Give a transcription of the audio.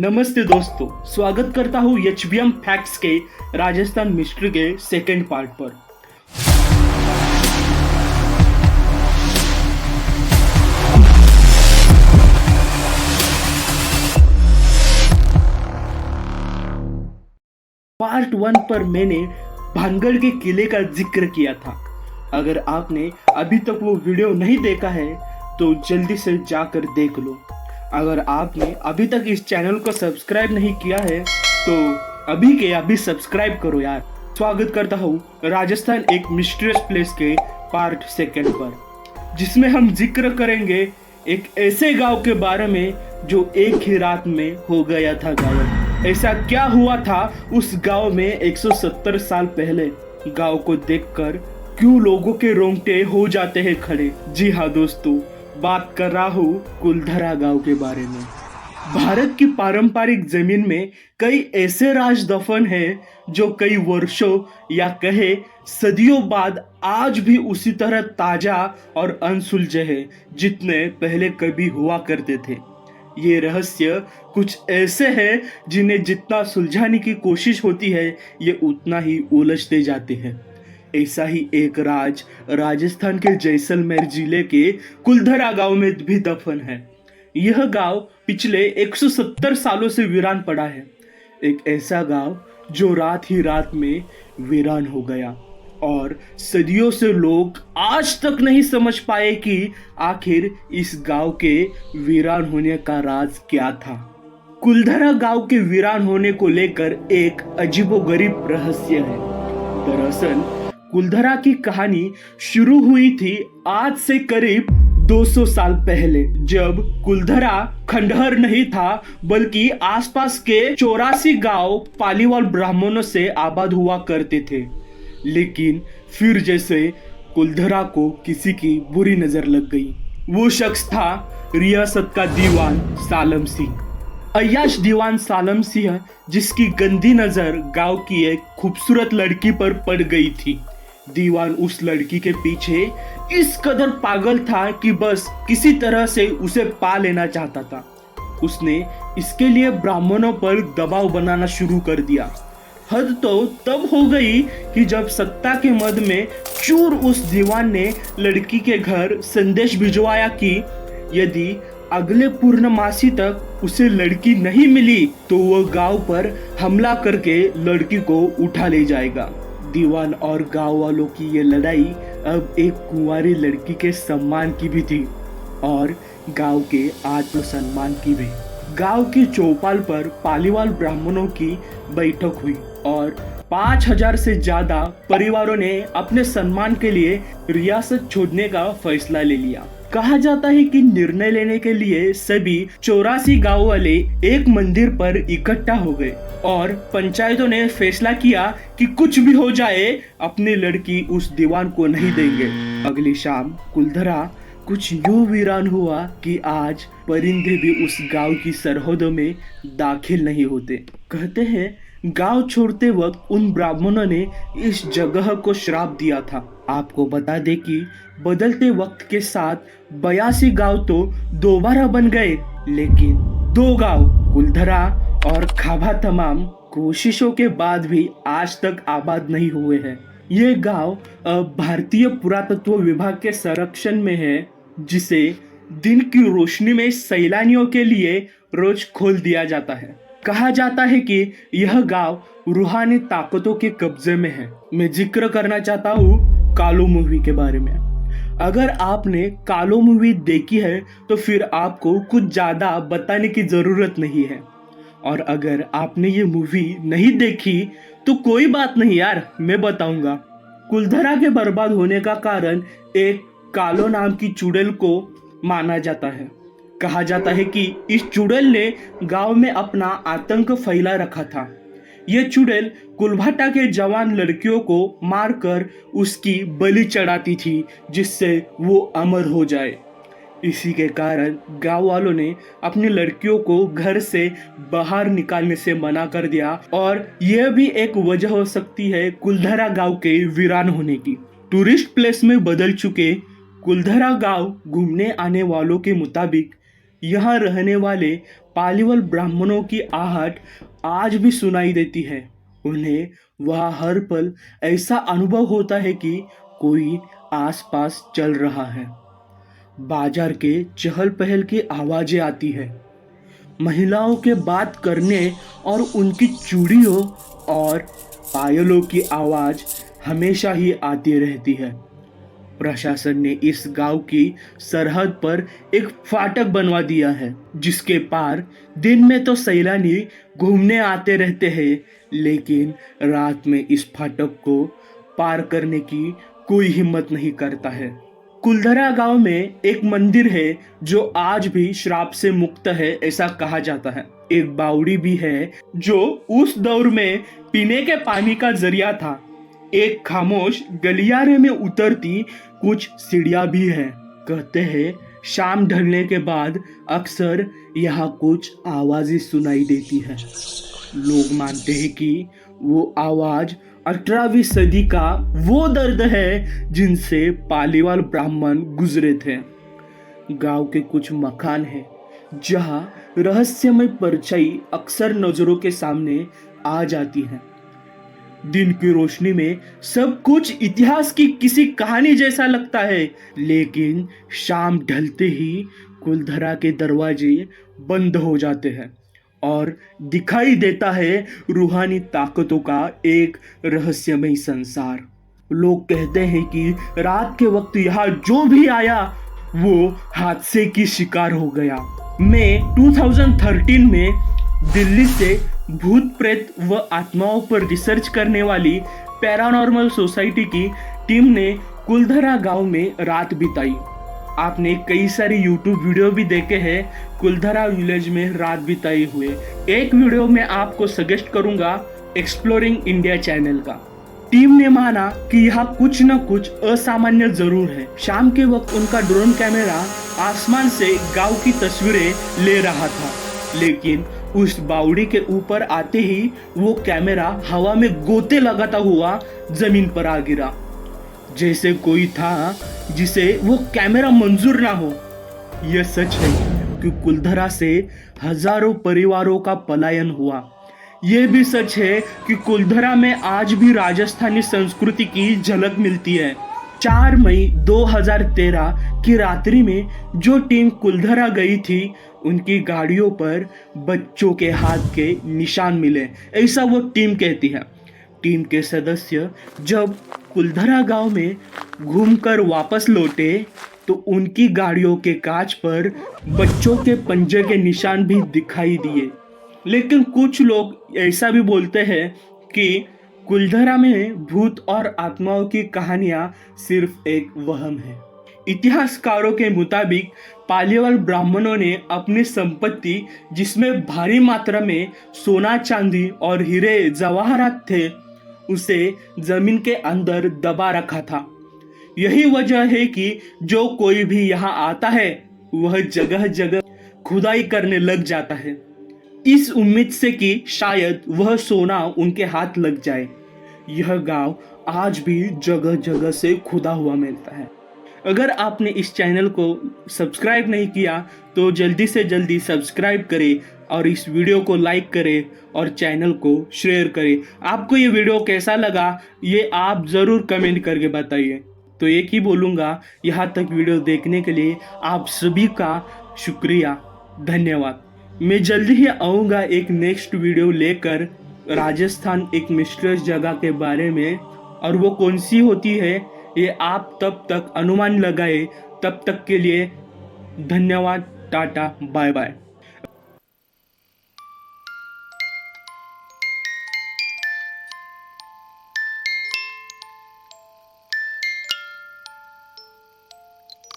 नमस्ते दोस्तों, स्वागत करता हूँ एचबीएम फैक्ट्स के राजस्थान मिस्ट्री के सेकंड पार्ट पर। पार्ट 1 पर मैंने भानगढ़ के किले का जिक्र किया था। अगर आपने अभी तक वो वीडियो नहीं देखा है तो जल्दी से जाकर देख लो। अगर आपने अभी तक इस चैनल को सब्सक्राइब नहीं किया है तो अभी के अभी सब्सक्राइब करो यार। स्वागत करता हूँ राजस्थान एक मिस्टीरियस प्लेस के पार्ट 2 पर, जिसमें हम जिक्र करेंगे एक ऐसे गांव के बारे में जो एक ही रात में हो गया था गायब। ऐसा क्या हुआ था उस गांव में 170 साल पहले? गांव को देखकर क्यों लोगों के रोंगटे हो जाते हैं खड़े? जी हाँ दोस्तों, बात कर रहा हूँ कुलधरा गांव के बारे में। भारत की पारंपरिक जमीन में कई ऐसे राज दफन हैं जो कई वर्षों या कहे सदियों बाद आज भी उसी तरह ताजा और अनसुलझे हैं जितने पहले कभी हुआ करते थे। ये रहस्य कुछ ऐसे हैं जिन्हें जितना सुलझाने की कोशिश होती है ये उतना ही उलझते जाते हैं। ऐसा ही एक राज राजस्थान के जैसलमेर जिले के कुलधरा गांव में भी दफन है। यह गांव पिछले 170 सालों से वीरान पड़ा है। एक ऐसा गांव जो रात ही रात में वीरान हो गया और सदियों से लोग आज तक नहीं समझ पाए कि आखिर इस गांव के वीरान होने का राज क्या था। कुलधरा गांव के वीरान होने को लेकर एक अजीबोगरीब रहस्य है। दरअसल कुलधरा की कहानी शुरू हुई थी आज से करीब 200 साल पहले, जब कुलधरा खंडहर नहीं था बल्कि आसपास के 84 गांव पालीवाल ब्राह्मणों से आबाद हुआ करते थे। लेकिन फिर जैसे कुलधरा को किसी की बुरी नजर लग गई। वो शख्स था रियासत का दीवान सालम सिंह। अय्याश दीवान सालम सिंह, जिसकी गंदी नजर गांव की एक खूबसूरत लड़की पर पड़ गई थी। दीवान उस लड़की के पीछे इस कदर पागल था कि बस किसी तरह से उसे पा लेना चाहता था। उसने इसके लिए ब्राह्मणों पर दबाव बनाना शुरू कर दिया। हद तो तब हो गई कि जब सत्ता के मद में चूर उस दीवान ने लड़की के घर संदेश भिजवाया कि यदि अगले पूर्णमासी तक उसे लड़की नहीं मिली तो वह गांव पर हमला करके लड़की को उठा ले जाएगा। दीवान और गांव वालों की ये लड़ाई अब एक कुंवारी लड़की के सम्मान की भी थी और गांव के आत्मसम्मान की भी। गांव की चौपाल पर पालीवाल ब्राह्मणों की बैठक हुई और 5000 से ज्यादा परिवारों ने अपने सम्मान के लिए रियासत छोड़ने का फैसला ले लिया। कहा जाता है कि निर्णय लेने के लिए सभी 84 गांव वाले एक मंदिर पर इकट्ठा हो गए और पंचायतों ने फैसला किया कि कुछ भी हो जाए अपनी लड़की उस दीवान को नहीं देंगे। अगली शाम कुलधरा कुछ यूं वीरान हुआ कि आज परिंदे भी उस गांव की सरहदों में दाखिल नहीं होते। कहते हैं गांव छोड़ते वक्त उन ब्राह्मणों ने इस जगह को श्राप दिया था। आपको बता दे कि बदलते वक्त के साथ 82 गांव तो दोबारा बन गए, लेकिन 2 गांव कुलधरा और खाबा तमाम कोशिशों के बाद भी आज तक आबाद नहीं हुए हैं। ये गांव भारतीय पुरातत्व विभाग के संरक्षण में है, जिसे दिन की रोशनी में सैलानियों के लिए रोज खोल दिया जाता है। कहा जाता है कि यह गांव रूहानी ताकतों के कब्जे में है। मैं जिक्र करना चाहता हूँ कालो मूवी के बारे में। अगर आपने कालो मूवी देखी है तो फिर आपको कुछ ज्यादा बताने की जरूरत नहीं है, और अगर आपने ये मूवी नहीं देखी तो कोई बात नहीं यार, मैं बताऊंगा। कुलधरा के बर्बाद होने का कारण एक कालो नाम की चुड़ैल को माना जाता है। कहा जाता है कि इस चुड़ैल ने गांव में अपना आतंक फैला रखा था। यह चुड़ैल कुलभाटा के जवान लड़कियों को मारकर उसकी बलि चढ़ाती थी जिससे वो अमर हो जाए। इसी के कारण गांव वालों ने अपनी लड़कियों को घर से बाहर निकालने से मना कर दिया, और यह भी एक वजह हो सकती है कुलधरा गांव के वीरान होने की। टूरिस्ट प्लेस में बदल चुके कुलधरा गांव घूमने आने वालों के मुताबिक यहाँ रहने वाले पालीवाल ब्राह्मणों की आहट आज भी सुनाई देती है। उन्हें वह हर पल ऐसा अनुभव होता है कि कोई आसपास चल रहा है। बाजार के चहल पहल की आवाजें आती है, महिलाओं के बात करने और उनकी चूड़ियों और पायलों की आवाज हमेशा ही आती रहती है। प्रशासन ने इस गांव की सरहद पर एक फाटक बनवा दिया है, जिसके पार दिन में तो सैलानी घूमने आते रहते हैं, लेकिन रात में इस फाटक को पार करने की कोई हिम्मत नहीं करता है। कुलधरा गांव में एक मंदिर है जो आज भी श्राप से मुक्त है, ऐसा कहा जाता है। एक बावड़ी भी है जो उस दौर में पीने के पानी का जरिया था। एक खामोश गलियारे में उतरती कुछ सीढ़ियां भी है। कहते हैं शाम ढलने के बाद अक्सर यहाँ कुछ आवाजें सुनाई देती है। लोग मानते हैं कि वो आवाज 18वीं सदी का वो दर्द है जिनसे पालीवाल ब्राह्मण गुजरे थे। गांव के कुछ मकान हैं जहां रहस्यमय परछाई अक्सर नजरों के सामने आ जाती है। दिन की रोशनी में सब कुछ इतिहास की किसी कहानी जैसा लगता है, लेकिन शाम ढलते ही कुलधरा के दरवाजे बंद हो जाते हैं और दिखाई देता है रूहानी ताकतों का एक रहस्यमय संसार। लोग कहते हैं कि रात के वक्त यहाँ जो भी आया वो हादसे की शिकार हो गया। मई 2013 में दिल्ली से भूत प्रेत व आत्माओं पर रिसर्च करने वाली पैरानॉर्मल सोसाइटी की टीम ने कुलधरा गांव में रात बिताई। आपने कई सारी यूट्यूब वीडियो भी देखे हैं कुलधरा विलेज में रात बिताई हुए। एक वीडियो में आपको सजेस्ट करूंगा एक्सप्लोरिंग इंडिया चैनल का। टीम ने माना कि यहाँ कुछ न कुछ असामान्य जरूर है। शाम के वक्त उनका ड्रोन कैमरा आसमान से गांव की तस्वीरें ले रहा था, लेकिन उस बावड़ी के ऊपर आते ही वो कैमरा हवा में गोते लगाता हुआ जमीन पर आ गिरा, जैसे कोई था जिसे वो कैमरा मंजूर ना हो। यह सच है कि कुलधरा से हजारों परिवारों का पलायन हुआ। यह भी सच है कि कुलधरा में आज भी राजस्थानी संस्कृति की झलक मिलती है। 4 मई 2013 की रात्रि में जो टीम कुलधरा गई थी, उनकी गाड़ियों पर बच्चों के हाथ के निशान मिले, ऐसा वो टीम कहती है। टीम के सदस्य जब कुलधरा गांव में घूमकर वापस लौटे तो उनकी गाड़ियों के कांच पर बच्चों के पंजे के निशान भी दिखाई दिए। लेकिन कुछ लोग ऐसा भी बोलते हैं कि कुलधरा में भूत और आत्माओं की कहानियां सिर्फ एक वहम है। इतिहासकारों के मुताबिक पालीवाल ब्राह्मणों ने अपनी संपत्ति, जिसमें भारी मात्रा में सोना चांदी और हीरे जवाहरात थे, उसे जमीन के अंदर दबा रखा था। यही वजह है कि जो कोई भी यहाँ आता है वह जगह जगह खुदाई करने लग जाता है, इस उम्मीद से कि शायद वह सोना उनके हाथ लग जाए। यह गांव आज भी जगह जगह से खुदा हुआ मिलता है। अगर आपने इस चैनल को सब्सक्राइब नहीं किया तो जल्दी से जल्दी सब्सक्राइब करें और इस वीडियो को लाइक करें और चैनल को शेयर करें। आपको ये वीडियो कैसा लगा ये आप ज़रूर कमेंट करके बताइए। तो एक ही बोलूँगा, यहाँ तक वीडियो देखने के लिए आप सभी का शुक्रिया, धन्यवाद। मैं जल्दी ही आऊँगा एक नेक्स्ट वीडियो लेकर राजस्थान एक मिस्टीरियस जगह के बारे में, और वो कौन सी होती है ये आप तब तक अनुमान लगाए। तब तक के लिए धन्यवाद, टाटा, बाय बाय।